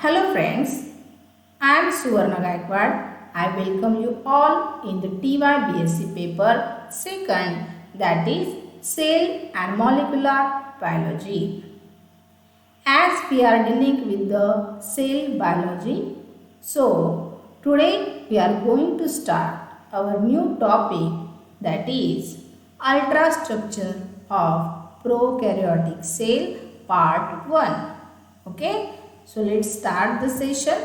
Hello friends, I am Suvarna Gaikwad. I welcome you all in the TY BSc paper second, that is Cell and Molecular Biology. As we are dealing with the cell biology, so today we are going to start our new topic, that is ultrastructure of prokaryotic cell part 1. Okay, so let's start the session.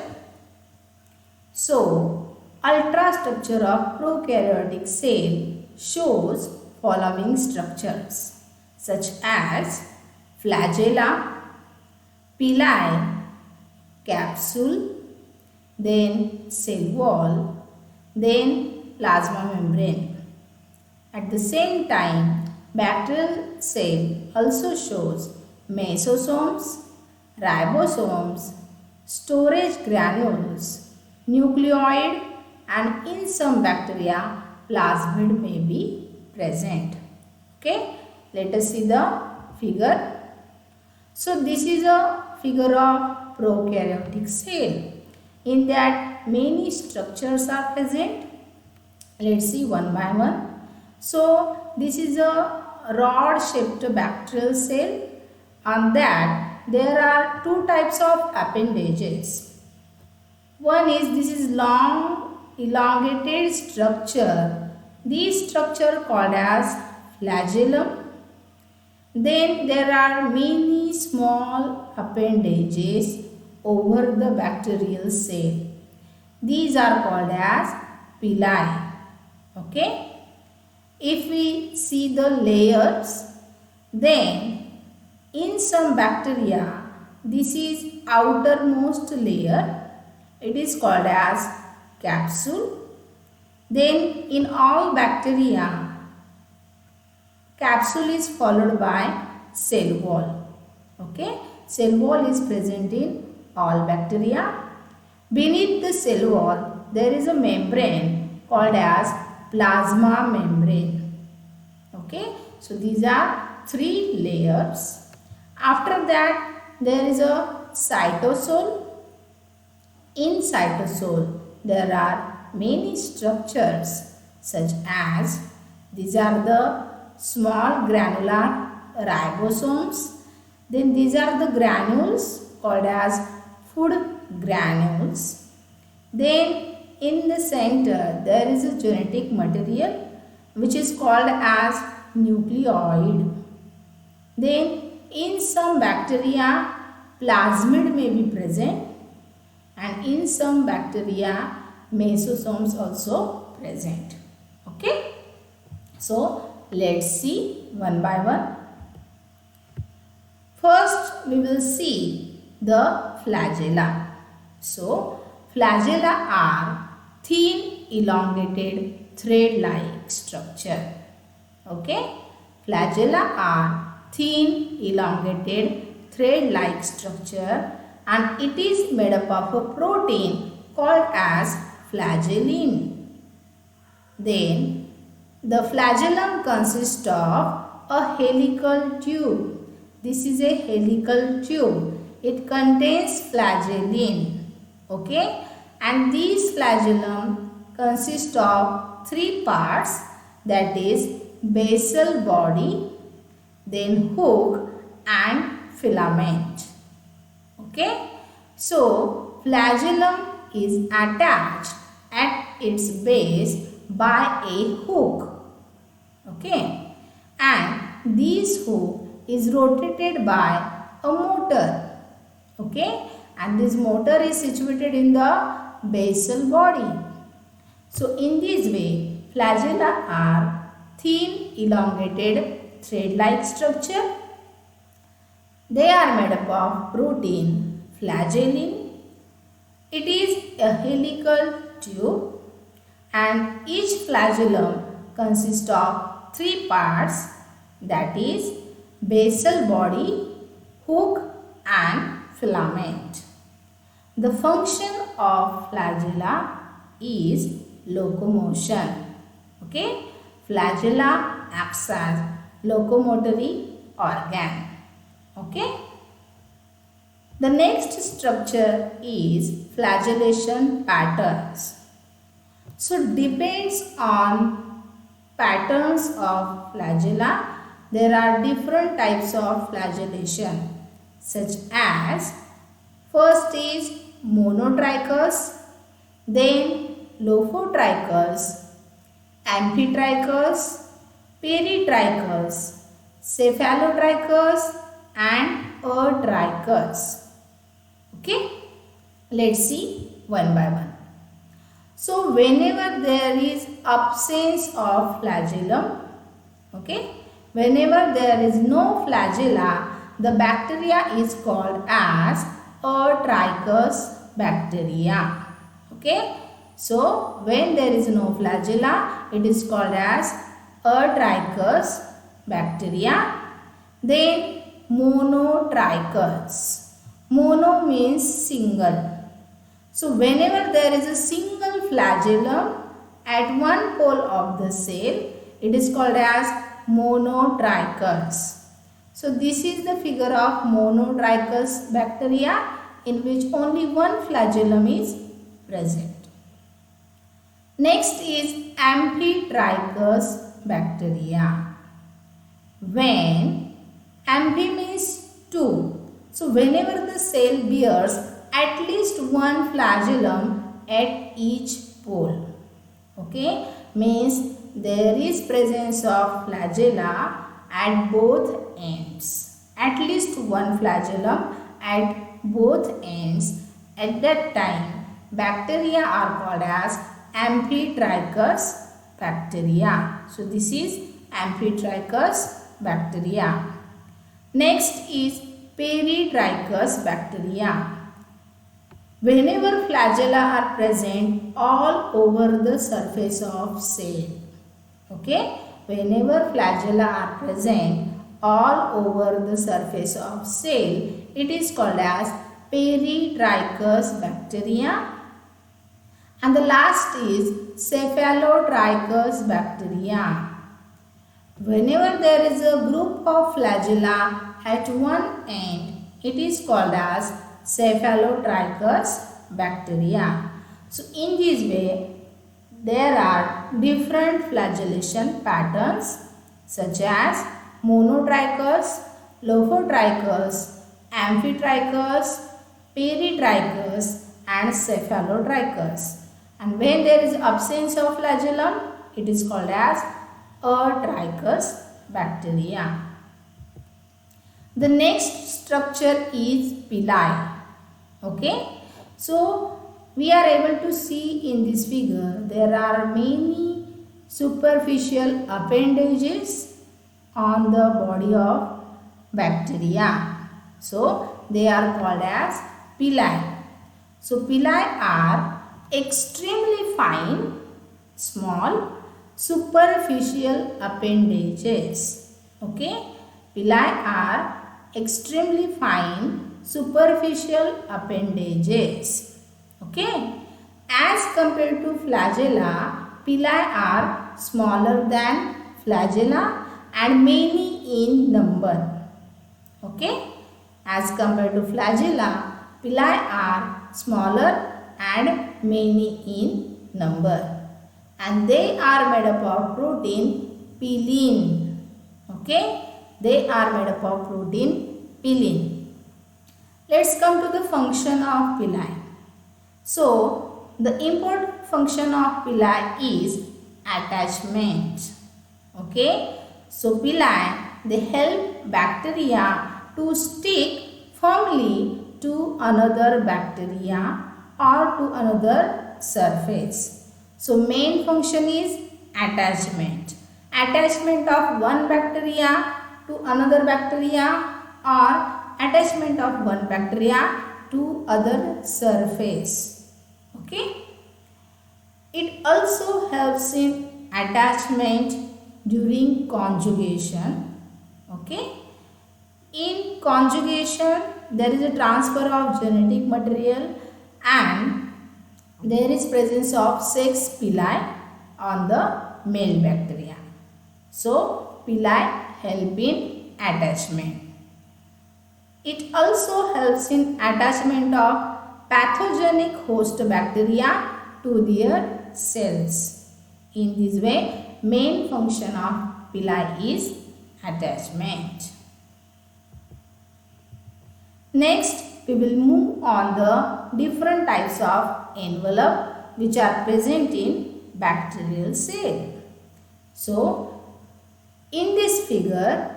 So ultrastructure of prokaryotic cell shows following structures such as flagella, pili, capsule, then cell wall, then plasma membrane. At the same time, bacterial cell also shows mesosomes, ribosomes, storage granules, nucleoid, and in some bacteria, plasmid may be present. Okay, let us see the figure. So this is a figure of prokaryotic cell. In that many structures are present. Let's see one by one. So this is a rod shaped bacterial cell. On that there are two types of appendages. One is this is long elongated structure. This structure called as flagellum. Then there are many small appendages over the bacterial cell. These are called as pili. Okay. If we see the layers, then in some bacteria, this is outermost layer. It is called as capsule. Then in all bacteria, capsule is followed by cell wall. Okay, cell wall is present in all bacteria. Beneath the cell wall, there is a membrane called as plasma membrane. Okay, so these are three layers. After that, there is a cytosol. In cytosol, there are many structures such as these are the small granular ribosomes. Then these are the granules called as food granules. Then in the center there is a genetic material which is called as nucleoid. Then in some bacteria plasmid may be present, and in some bacteria mesosomes also present. Okay, so let's see one by one. First we will see the flagella. So flagella are thin elongated thread-like structure. Okay, flagella are thin elongated thread-like structure, and it is made up of a protein called as flagellin. Then the flagellum consists of a helical tube. This is a helical tube. It contains flagellin. Okay, and this flagellum consists of three parts, that is basal body, then hook and filament. Okay, so flagellum is attached at its base by a hook. Okay, and this hook is rotated by a motor. Okay, and this motor is situated in the basal body. So in this way, flagella are thin elongated thread-like structure. They are made up of protein flagellin. It is a helical tube, and each flagellum consists of three parts, that is basal body, hook and filament. The function of flagella is locomotion. Okay, flagella acts as locomotory organ. Okay. The next structure is flagellation patterns. So depends on patterns of flagella. There are different types of flagellation, such as first is monotrichous, then lophotrichous, amphitrichous, peritrichous, cephalotrichous and atrichous. Okay, let's see one by one. So whenever there is absence of flagellum, okay, whenever there is no flagella, the bacteria is called as atrichous bacteria. Okay, so when there is no flagella, it is called as atrichous bacteria. Then monotrichous. Mono means single. So whenever there is a single flagellum at one pole of the cell, it is called as monotrichous. So this is the figure of monotrichous bacteria in which only one flagellum is present. Next is amphitrichous bacteria. When amphi means two. So whenever the cell bears at least one flagellum at each pole, okay, means there is presence of flagella at both ends. At least one flagellum at both ends. At that time, bacteria are called as amphitrichous bacteria. So this is amphitrichous bacteria. Next is peritrichous bacteria. Whenever flagella are present all over the surface of cell, okay, whenever flagella are present all over the surface of cell, it is called as peritrichous bacteria. And the last is cephalotrichous bacteria. Whenever there is a group of flagella at one end, it is called as cephalotrichous bacteria. So in this way, there are different flagellation patterns such as monotrichous, lophotrichous, amphitrichous, peritrichous and cephalotrichous. And when there is absence of flagellum, it is called as atrichous bacteria. The next structure is pili. Okay, so we are able to see in this figure there are many superficial appendages on the body of bacteria. So they are called as pili. So pili are extremely fine, small, superficial appendages. Okay, pili are extremely fine, superficial appendages. Okay, as compared to flagella, pili are smaller than flagella and many in number. Okay, as compared to flagella, pili are smaller and many in number. And they are made up of protein pilin. Okay, they are made up of protein pilin. Let's come to the function of pili. So the important function of pili is attachment. Okay, so pili, they help bacteria to stick firmly to another bacteria or to another surface. So main function is attachment. Attachment of one bacteria to another bacteria or attachment of one bacteria to other surface. Okay. It also helps in attachment during conjugation. Okay. In conjugation, there is a transfer of genetic material and there is presence of sex pili on the male bacteria. So pili help in attachment. It also helps in attachment of pathogenic host bacteria to their cells. In this way, main function of villi is attachment. Next, we will move on the different types of envelope which are present in bacterial cell. So, in this figure,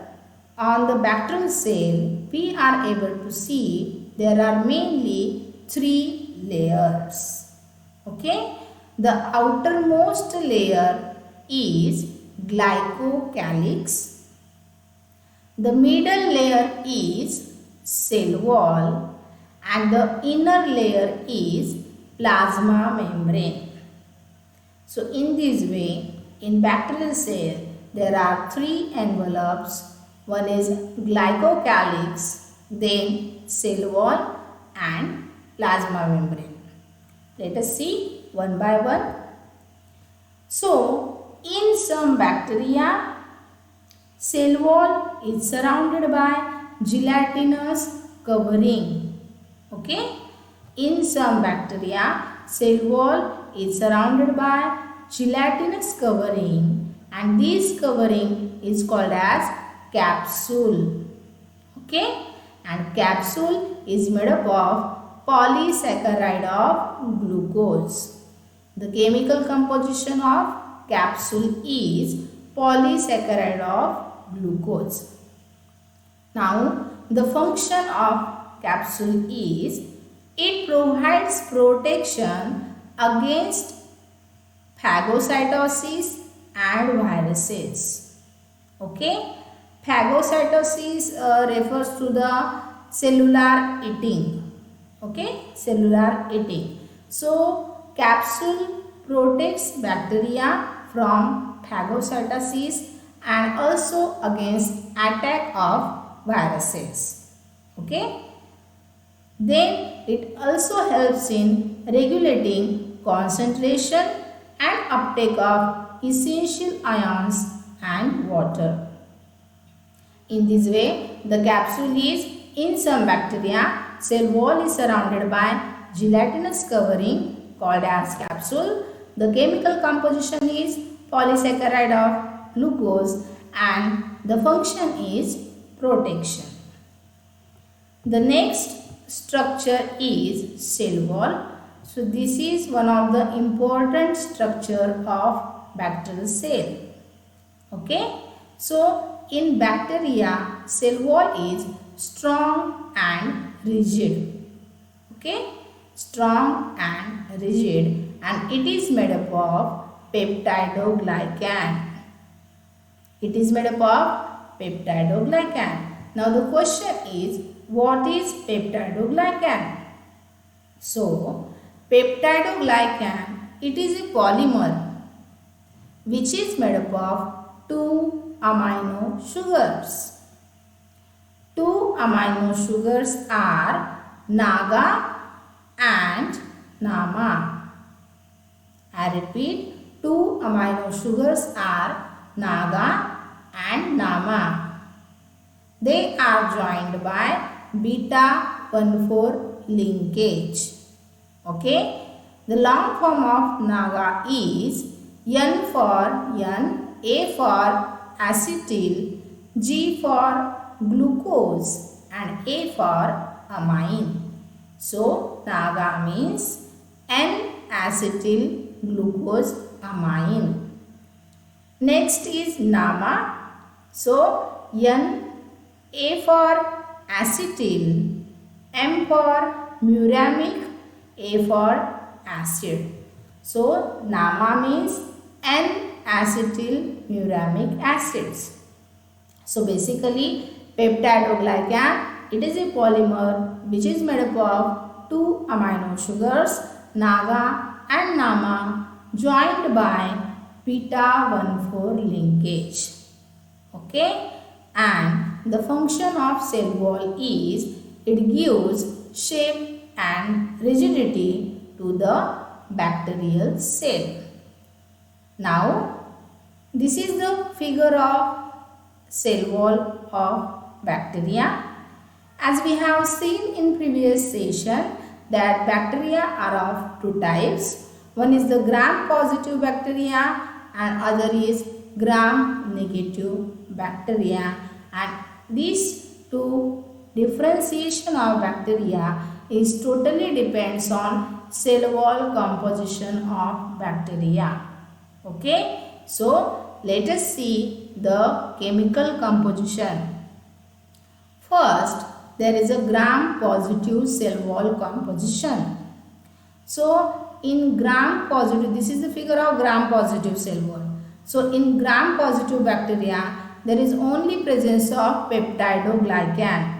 on the bacterial cell, we are able to see there are mainly 3 layers. Okay, the outermost layer is glycocalyx. The middle layer is cell wall and the inner layer is plasma membrane. So in this way, in bacterial cell, there are 3 envelopes. One is glycocalyx, then cell wall and plasma membrane. Let us see one by one. So, in some bacteria, cell wall is surrounded by gelatinous covering. Okay? In some bacteria, cell wall is surrounded by gelatinous covering and this covering is called as capsule. Okay? And capsule is made up of polysaccharide of glucose. The chemical composition of capsule is polysaccharide of glucose. Now, the function of capsule is it provides protection against phagocytosis and viruses. Okay? Phagocytosis refers to the cellular eating. Okay? Cellular eating. So, capsule protects bacteria from phagocytosis and also against attack of viruses. Okay? Then it also helps in regulating concentration and uptake of essential ions and water. In this way, the capsule is in some bacteria, cell wall is surrounded by gelatinous covering called as capsule. The chemical composition is polysaccharide of glucose and the function is protection. The next structure is cell wall. So this is one of the important structure of bacterial cell. Okay? So in bacteria, cell wall is strong and rigid. Okay? Strong and rigid and it is made up of peptidoglycan. It is made up of peptidoglycan. Now the question is, what is peptidoglycan? So, peptidoglycan, it is a polymer which is made up of 2 amino sugars. 2 amino sugars are NAGA and NAMA. I repeat, 2 amino sugars are NAGA and NAMA. They are joined by beta-1,4 linkage. Okay? The long form of NAGA is N for N, A for acetyl, G for glucose and A for amine. So, NAGA means N-acetyl glucose amine. Next is NAMA. So, N, A for acetyl, M for muramic, A for acid. So, NAMA means N-acetyl muramic acids. So, basically, peptidoglycan, it is a polymer which is made up of 2 amino sugars, NAGA and NAMA, joined by beta-1,4 linkage. Okay? And the function of cell wall is it gives shape and rigidity to the bacterial cell. Now, this is the figure of cell wall of bacteria. As we have seen in previous session that bacteria are of two types. One is the gram-positive bacteria and other is gram-negative bacteria, and these two differentiation of bacteria is totally depends on cell wall composition of bacteria. Okay, so let us see the chemical composition. First, there is a gram-positive cell wall composition. So, in gram-positive, this is the figure of gram-positive cell wall. So, in gram-positive bacteria, there is only presence of peptidoglycan.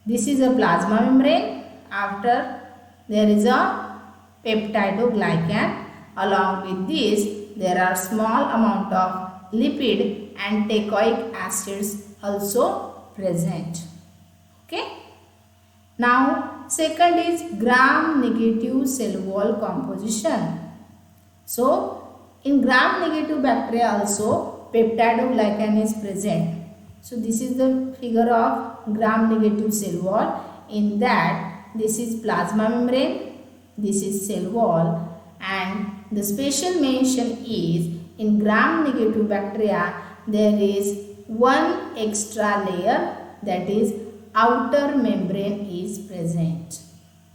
This is a plasma membrane. After, there is a peptidoglycan. Along with this, there are small amount of lipid and teichoic acids also present. Okay. Now, second is gram-negative cell wall composition. So, in gram-negative bacteria also peptidoglycan is present. So, this is the figure of gram-negative cell wall. In that, this is plasma membrane, this is cell wall, and the special mention is in gram-negative bacteria there is one extra layer, that is outer membrane is present.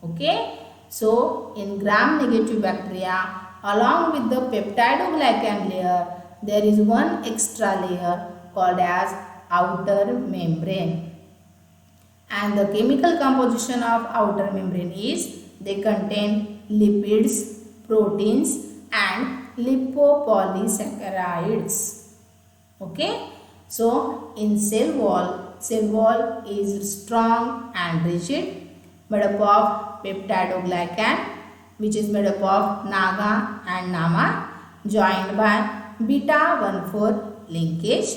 Okay. So, in gram-negative bacteria along with the peptidoglycan layer there is one extra layer called as outer membrane. And the chemical composition of outer membrane is they contain lipids, proteins and lipopolysaccharides. Okay. So, in cell wall is strong and rigid, made up of peptidoglycan, which is made up of NAGA and NAMA, joined by beta-1,4 linkage.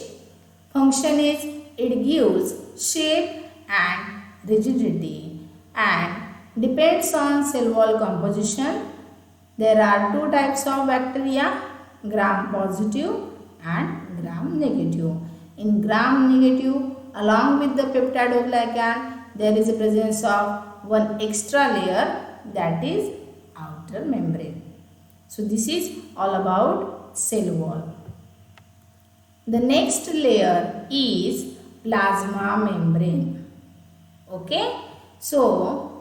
Function is it gives shape and rigidity and depends on cell wall composition. There are two types of bacteria, gram-positive and gram-negative. In gram-negative, along with the peptidoglycan, there is a presence of one extra layer, that is outer membrane. So, this is all about cell wall. The next layer is plasma membrane. Okay. So,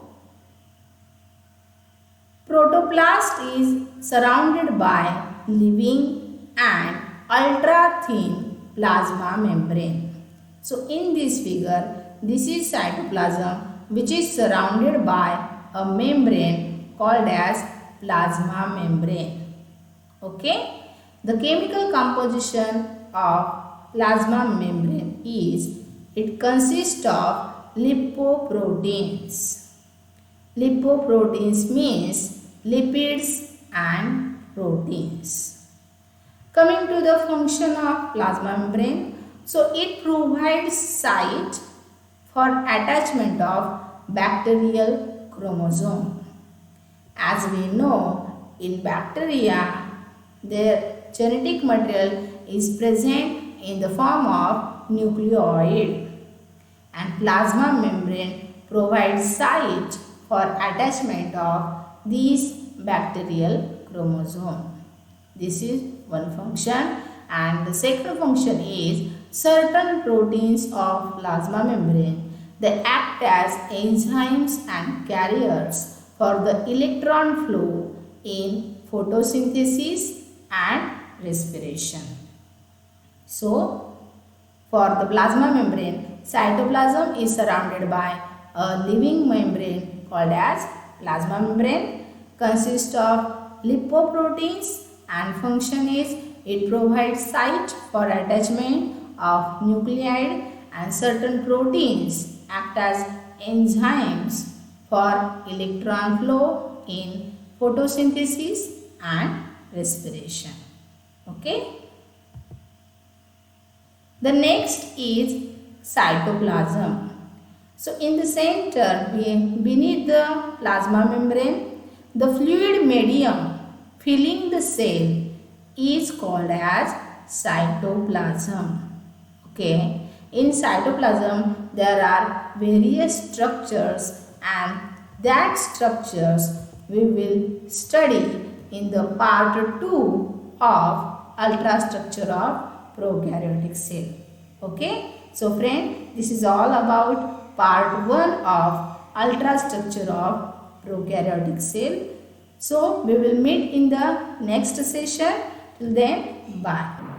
protoplast is surrounded by living and ultra thin plasma membrane. So, in this figure, this is cytoplasm which is surrounded by a membrane called as plasma membrane. Okay. The chemical composition of plasma membrane is it consists of lipoproteins. Lipoproteins means lipids and proteins. Coming to the function of plasma membrane, so it provides site for attachment of bacterial chromosome. As we know, in bacteria, their genetic material is present in the form of nucleoid, and plasma membrane provides site for attachment of these bacterial chromosome. This is one function, and the second function is certain proteins of plasma membrane. They act as enzymes and carriers for the electron flow in photosynthesis and respiration. So, for the plasma membrane, cytoplasm is surrounded by a living membrane called as plasma membrane, consists of lipoproteins, and function is it provides site for attachment of nucleide, and certain proteins act as enzymes for electron flow in photosynthesis and respiration. Okay. The next is cytoplasm. So, in the center beneath the plasma membrane, the fluid medium filling the cell is called as cytoplasm. Okay. In cytoplasm, there are various structures, and that structures we will study in the part 2 of ultrastructure of prokaryotic cell. Okay, so friend, this is all about part 1 of ultrastructure of prokaryotic cell. So we will meet in the next session. Till then, bye.